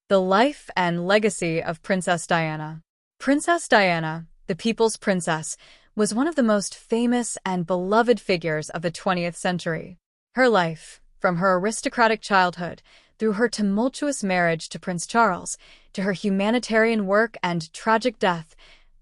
The life and legacy of Princess Diana. Princess Diana, the people's princess, was one of the most famous and beloved figures of the 20th century. Her life, from her aristocratic childhood, through her tumultuous marriage to Prince Charles, to her humanitarian work and tragic death,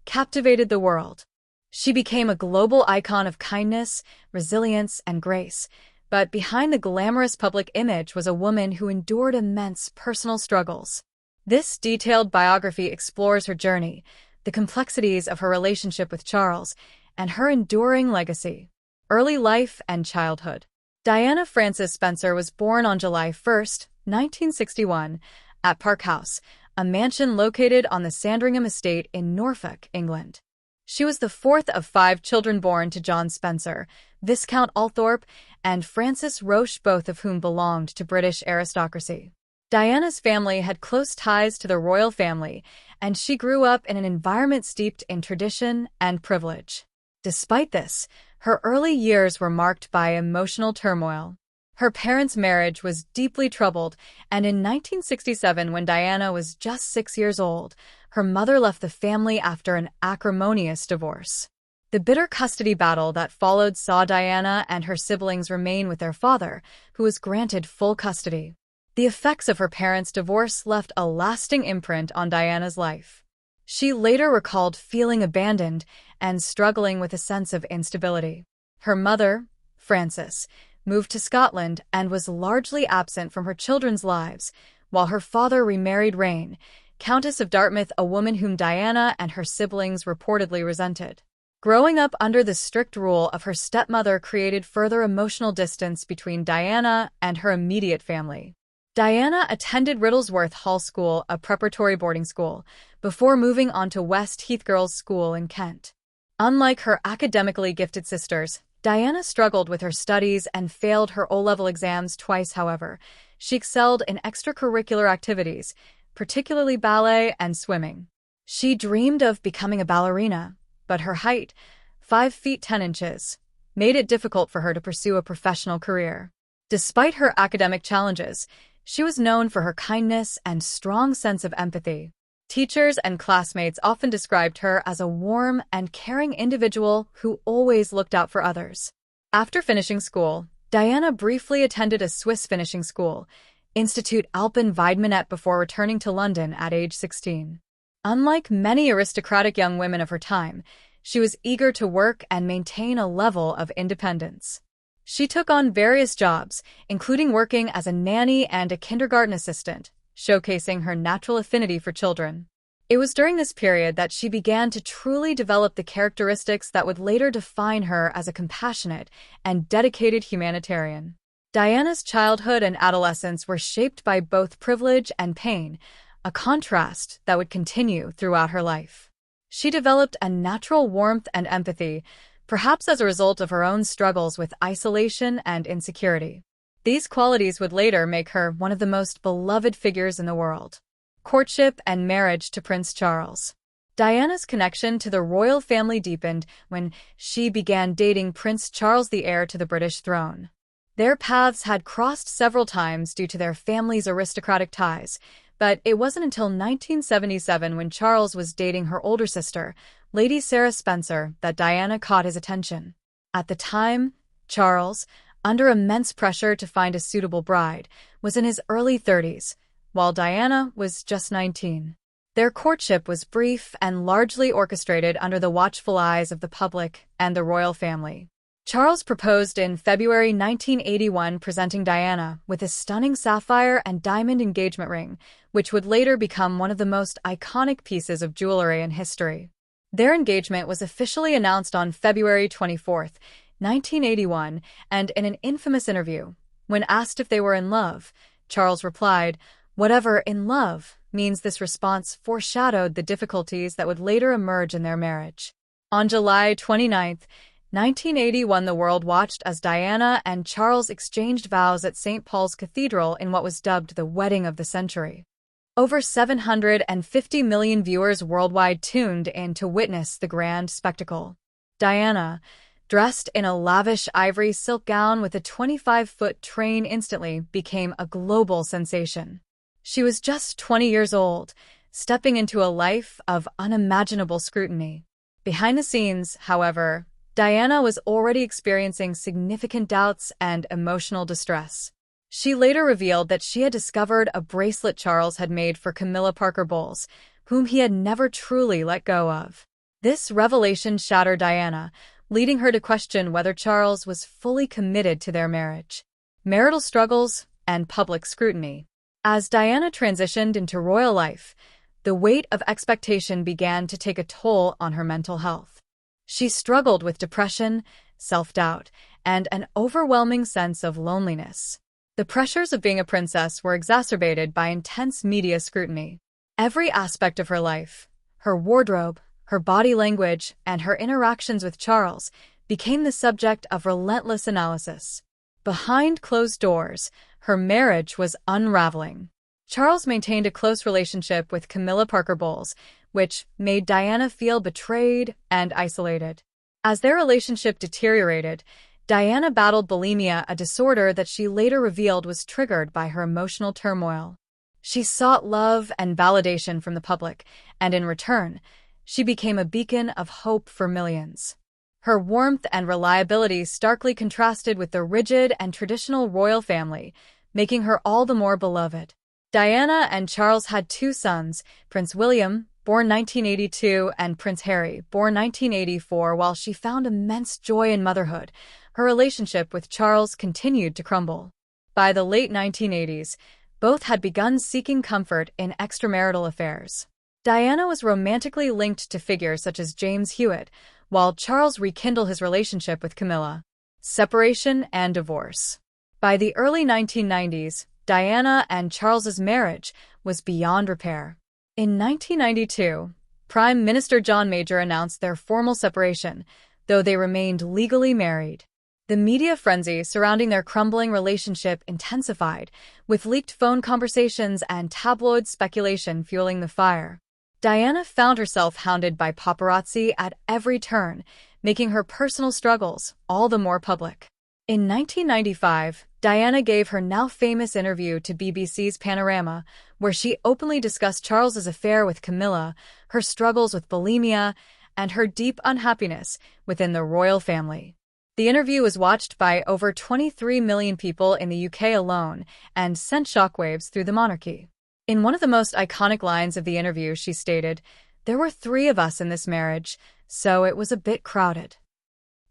captivated the world. She became a global icon of kindness, resilience, and grace. But behind the glamorous public image was a woman who endured immense personal struggles. This detailed biography explores her journey, the complexities of her relationship with Charles, and her enduring legacy. Early life and childhood. Diana Frances Spencer was born on July 1, 1961, at Park House, a mansion located on the Sandringham estate in Norfolk, England. She was the fourth of 5 children born to John Spencer, Viscount Althorp, and Frances Roche, both of whom belonged to British aristocracy. Diana's family had close ties to the royal family, and she grew up in an environment steeped in tradition and privilege. Despite this, her early years were marked by emotional turmoil. Her parents' marriage was deeply troubled, and in 1967, when Diana was just 6 years old, her mother left the family after an acrimonious divorce. The bitter custody battle that followed saw Diana and her siblings remain with their father, who was granted full custody. The effects of her parents' divorce left a lasting imprint on Diana's life. She later recalled feeling abandoned and struggling with a sense of instability. Her mother, Frances, moved to Scotland and was largely absent from her children's lives, while her father remarried Reine, Countess of Dartmouth, a woman whom Diana and her siblings reportedly resented. Growing up under the strict rule of her stepmother created further emotional distance between Diana and her immediate family. Diana attended Riddlesworth Hall School, a preparatory boarding school, before moving on to West Heath Girls' School in Kent. Unlike her academically gifted sisters, Diana struggled with her studies and failed her O-level exams twice. However, she excelled in extracurricular activities, particularly ballet and swimming. She dreamed of becoming a ballerina, but her height, 5 feet 10 inches, made it difficult for her to pursue a professional career. Despite her academic challenges, she was known for her kindness and strong sense of empathy. Teachers and classmates often described her as a warm and caring individual who always looked out for others. After finishing school, Diana briefly attended a Swiss finishing school, Institut Alpen Weidmannet, before returning to London at age 16. Unlike many aristocratic young women of her time, she was eager to work and maintain a level of independence. She took on various jobs, including working as a nanny and a kindergarten assistant, showcasing her natural affinity for children. It was during this period that she began to truly develop the characteristics that would later define her as a compassionate and dedicated humanitarian. Diana's childhood and adolescence were shaped by both privilege and pain, a contrast that would continue throughout her life. She developed a natural warmth and empathy, perhaps as a result of her own struggles with isolation and insecurity. These qualities would later make her one of the most beloved figures in the world. Courtship and marriage to Prince Charles. Diana's connection to the royal family deepened when she began dating Prince Charles, the heir to the British throne. Their paths had crossed several times due to their family's aristocratic ties, but it wasn't until 1977, when Charles was dating her older sister, Lady Sarah Spencer, that Diana caught his attention. At the time, Charles, under immense pressure to find a suitable bride, was in his early 30s, while Diana was just 19. Their courtship was brief and largely orchestrated under the watchful eyes of the public and the royal family. Charles proposed in February 1981, presenting Diana with a stunning sapphire and diamond engagement ring, which would later become one of the most iconic pieces of jewelry in history. Their engagement was officially announced on February 24, 1981, and in an infamous interview, when asked if they were in love, Charles replied, "Whatever in love means." This response foreshadowed the difficulties that would later emerge in their marriage. On July 29, 1981, the world watched as Diana and Charles exchanged vows at St. Paul's Cathedral in what was dubbed the wedding of the century. Over 750 million viewers worldwide tuned in to witness the grand spectacle. Diana, dressed in a lavish ivory silk gown with a 25-foot train, instantly became a global sensation. She was just 20 years old, stepping into a life of unimaginable scrutiny. Behind the scenes, however, Diana was already experiencing significant doubts and emotional distress. She later revealed that she had discovered a bracelet Charles had made for Camilla Parker Bowles, whom he had never truly let go of. This revelation shattered Diana, leading her to question whether Charles was fully committed to their marriage. Marital struggles and public scrutiny. As Diana transitioned into royal life, the weight of expectation began to take a toll on her mental health. She struggled with depression, self-doubt, and an overwhelming sense of loneliness. The pressures of being a princess were exacerbated by intense media scrutiny. Every aspect of her life, her wardrobe, her body language, and her interactions with Charles became the subject of relentless analysis. Behind closed doors, her marriage was unraveling. Charles maintained a close relationship with Camilla Parker Bowles, which made Diana feel betrayed and isolated. As their relationship deteriorated, Diana battled bulimia, a disorder that she later revealed was triggered by her emotional turmoil. She sought love and validation from the public, and in return, she became a beacon of hope for millions. Her warmth and reliability starkly contrasted with the rigid and traditional royal family, making her all the more beloved. Diana and Charles had two sons, Prince William, born 1982, and Prince Harry, born 1984. While she found immense joy in motherhood, her relationship with Charles continued to crumble. By the late 1980s, both had begun seeking comfort in extramarital affairs. Diana was romantically linked to figures such as James Hewitt, while Charles rekindled his relationship with Camilla. Separation and divorce. By the early 1990s, Diana and Charles's marriage was beyond repair. In 1992, Prime Minister John Major announced their formal separation, though they remained legally married. The media frenzy surrounding their crumbling relationship intensified, with leaked phone conversations and tabloid speculation fueling the fire. Diana found herself hounded by paparazzi at every turn, making her personal struggles all the more public. In 1995, Diana gave her now famous interview to BBC's Panorama, where she openly discussed Charles's affair with Camilla, her struggles with bulimia, and her deep unhappiness within the royal family. The interview was watched by over 23 million people in the UK alone and sent shockwaves through the monarchy. In one of the most iconic lines of the interview, she stated, "There were 3 of us in this marriage, so it was a bit crowded."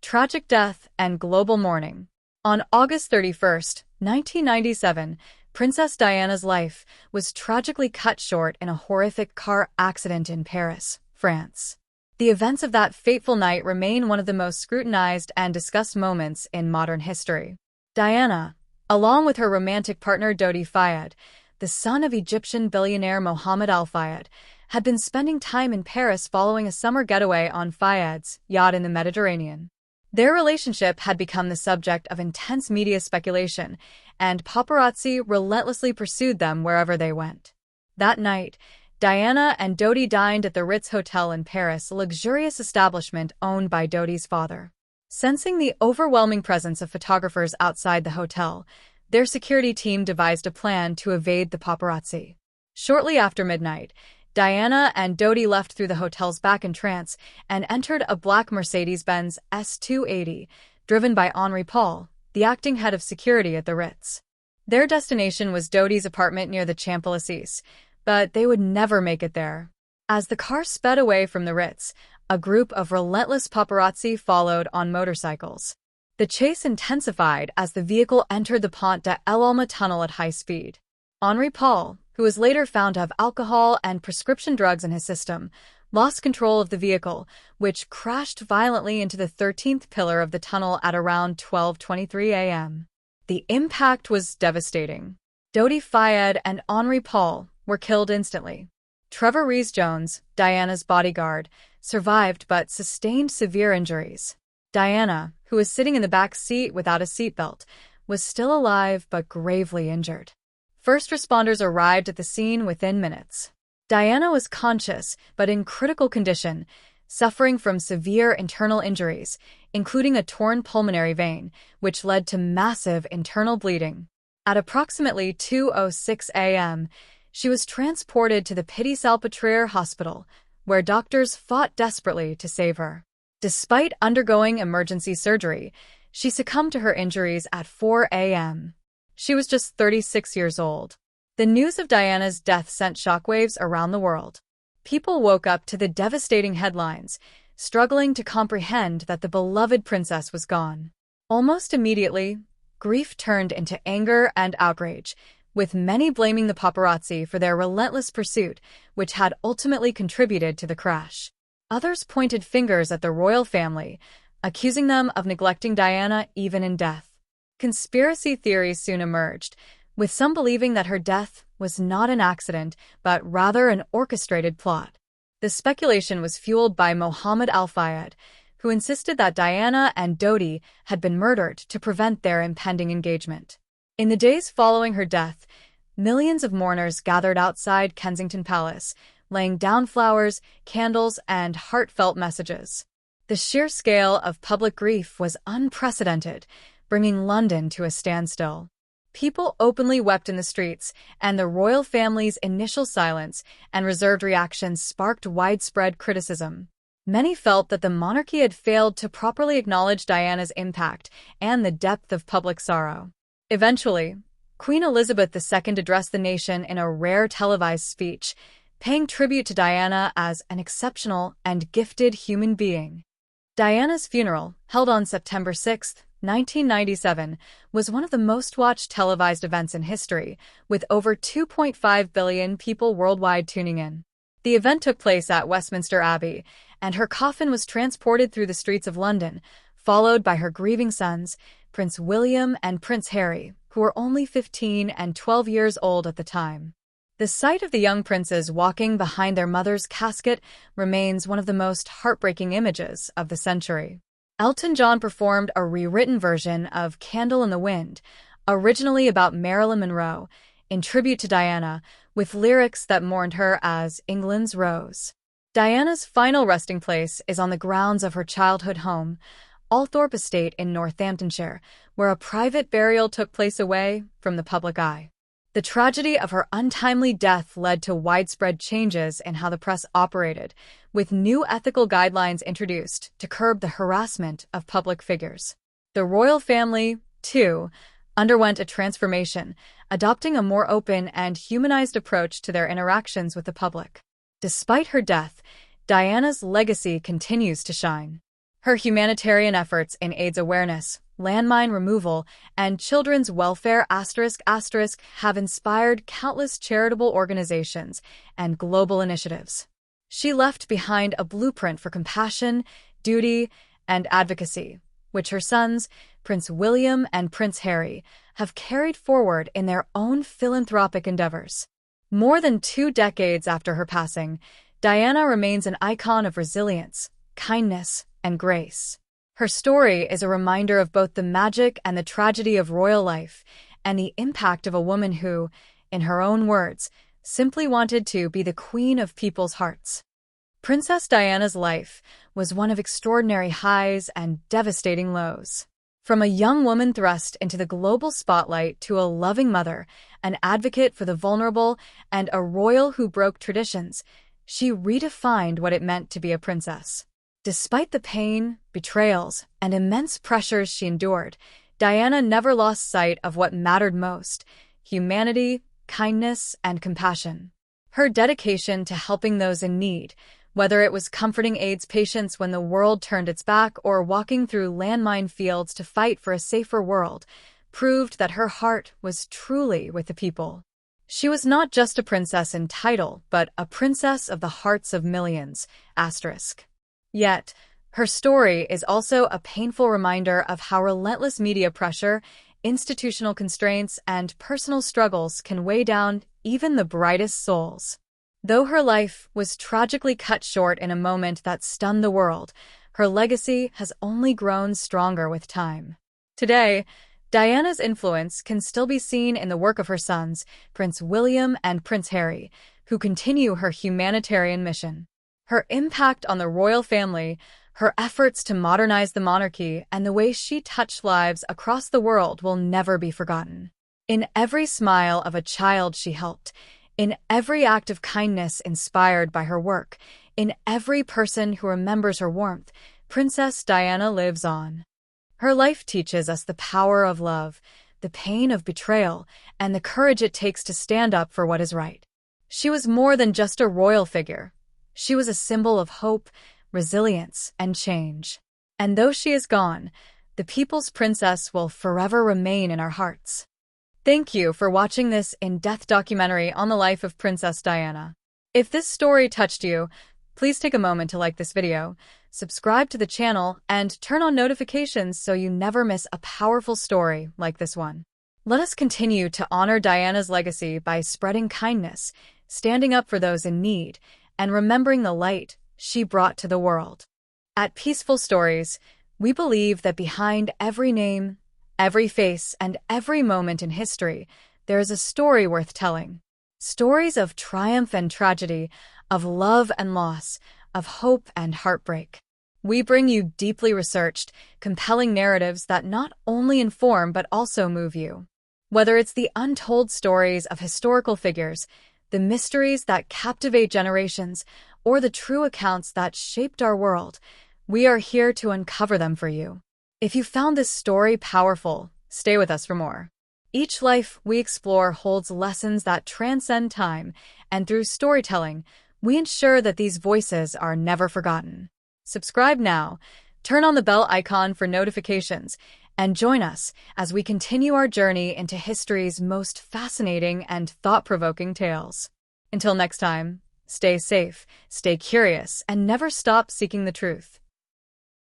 Tragic death and global mourning. On August 31, 1997, Princess Diana's life was tragically cut short in a horrific car accident in Paris, France. The events of that fateful night remain one of the most scrutinized and discussed moments in modern history. Diana, along with her romantic partner Dodi Fayed, the son of Egyptian billionaire Mohammed Al Fayed, had been spending time in Paris following a summer getaway on Fayed's yacht in the Mediterranean. Their relationship had become the subject of intense media speculation, and paparazzi relentlessly pursued them wherever they went. That night, Diana and Dodi dined at the Ritz Hotel in Paris, a luxurious establishment owned by Dodi's father. Sensing the overwhelming presence of photographers outside the hotel, their security team devised a plan to evade the paparazzi. Shortly after midnight, Diana and Dodi left through the hotel's back entrance and entered a black Mercedes-Benz S280, driven by Henri Paul, the acting head of security at the Ritz. Their destination was Dodi's apartment near the Champs-Élysées, but they would never make it there. As the car sped away from the Ritz, a group of relentless paparazzi followed on motorcycles. The chase intensified as the vehicle entered the Pont de l'Alma tunnel at high speed. Henri Paul, who was later found to have alcohol and prescription drugs in his system, lost control of the vehicle, which crashed violently into the 13th pillar of the tunnel at around 12:23 a.m. The impact was devastating. Dodi Fayed and Henri Paul were killed instantly. Trevor Rees-Jones, Diana's bodyguard, survived but sustained severe injuries. Diana, who was sitting in the back seat without a seatbelt, was still alive but gravely injured. First responders arrived at the scene within minutes. Diana was conscious but in critical condition, suffering from severe internal injuries, including a torn pulmonary vein, which led to massive internal bleeding. At approximately 2:06 a.m., she was transported to the Petit-Salpêtrière hospital, where doctors fought desperately to save her. Despite undergoing emergency surgery, she succumbed to her injuries at 4 a.m. She was just 36 years old. The news of Diana's death sent shockwaves around the world. People woke up to the devastating headlines, struggling to comprehend that the beloved princess was gone. Almost immediately, grief turned into anger and outrage, with many blaming the paparazzi for their relentless pursuit, which had ultimately contributed to the crash. Others pointed fingers at the royal family, accusing them of neglecting Diana even in death. Conspiracy theories soon emerged, with some believing that her death was not an accident, but rather an orchestrated plot. The speculation was fueled by Mohammed Al-Fayed, who insisted that Diana and Dodi had been murdered to prevent their impending engagement. In the days following her death, millions of mourners gathered outside Kensington Palace, laying down flowers, candles, and heartfelt messages. The sheer scale of public grief was unprecedented, bringing London to a standstill. People openly wept in the streets, and the royal family's initial silence and reserved reactions sparked widespread criticism. Many felt that the monarchy had failed to properly acknowledge Diana's impact and the depth of public sorrow. Eventually, Queen Elizabeth II addressed the nation in a rare televised speech, paying tribute to Diana as an exceptional and gifted human being. Diana's funeral, held on September 6, 1997, was one of the most-watched televised events in history, with over 2.5 billion people worldwide tuning in. The event took place at Westminster Abbey, and her coffin was transported through the streets of London, followed by her grieving sons, Prince William and Prince Harry, who were only 15 and 12 years old at the time. The sight of the young princes walking behind their mother's casket remains one of the most heartbreaking images of the century. Elton John performed a rewritten version of Candle in the Wind, originally about Marilyn Monroe, in tribute to Diana, with lyrics that mourned her as England's Rose. Diana's final resting place is on the grounds of her childhood home, Althorpe Estate in Northamptonshire, where a private burial took place away from the public eye. The tragedy of her untimely death led to widespread changes in how the press operated, with new ethical guidelines introduced to curb the harassment of public figures. The royal family, too, underwent a transformation, adopting a more open and humanized approach to their interactions with the public. Despite her death, Diana's legacy continues to shine. Her humanitarian efforts in AIDS awareness, landmine removal, and children's welfare have inspired countless charitable organizations and global initiatives. She left behind a blueprint for compassion, duty, and advocacy, which her sons, Prince William and Prince Harry, have carried forward in their own philanthropic endeavors. More than 2 decades after her passing, Diana remains an icon of resilience, kindness, and grace. Her story is a reminder of both the magic and the tragedy of royal life, and the impact of a woman who, in her own words, simply wanted to be the queen of people's hearts. Princess Diana's life was one of extraordinary highs and devastating lows. From a young woman thrust into the global spotlight to a loving mother, an advocate for the vulnerable, and a royal who broke traditions, she redefined what it meant to be a princess. Despite the pain, betrayals, and immense pressures she endured, Diana never lost sight of what mattered most: humanity, kindness, and compassion. Her dedication to helping those in need, whether it was comforting AIDS patients when the world turned its back or walking through landmine fields to fight for a safer world, proved that her heart was truly with the people. She was not just a princess in title, but a princess of the hearts of millions. Yet, her story is also a painful reminder of how relentless media pressure, institutional constraints, and personal struggles can weigh down even the brightest souls. Though her life was tragically cut short in a moment that stunned the world, her legacy has only grown stronger with time. Today, Diana's influence can still be seen in the work of her sons, Prince William and Prince Harry, who continue her humanitarian mission. Her impact on the royal family, her efforts to modernize the monarchy, and the way she touched lives across the world will never be forgotten. In every smile of a child she helped, In every act of kindness inspired by her work, in every person who remembers her warmth, Princess Diana lives on. Her life teaches us the power of love, the pain of betrayal, and the courage it takes to stand up for what is right. She was more than just a royal figure. She was a symbol of hope, resilience, and change. And though she is gone, the people's princess will forever remain in our hearts. Thank you for watching this in-depth documentary on the life of Princess Diana. If this story touched you, please take a moment to like this video, subscribe to the channel, and turn on notifications so you never miss a powerful story like this one. Let us continue to honor Diana's legacy by spreading kindness, standing up for those in need, and remembering the light she brought to the world. At Peaceful Stories, we believe that behind every name, every face, and every moment in history, there is a story worth telling. Stories of triumph and tragedy, of love and loss, of hope and heartbreak. We bring you deeply researched, compelling narratives that not only inform but also move you. Whether it's the untold stories of historical figures, the mysteries that captivate generations, or the true accounts that shaped our world, we are here to uncover them for you. If you found this story powerful, stay with us for more. Each life we explore holds lessons that transcend time, and through storytelling, we ensure that these voices are never forgotten. Subscribe now, turn on the bell icon for notifications, and join us as we continue our journey into history's most fascinating and thought-provoking tales. Until next time, stay safe, stay curious, and never stop seeking the truth.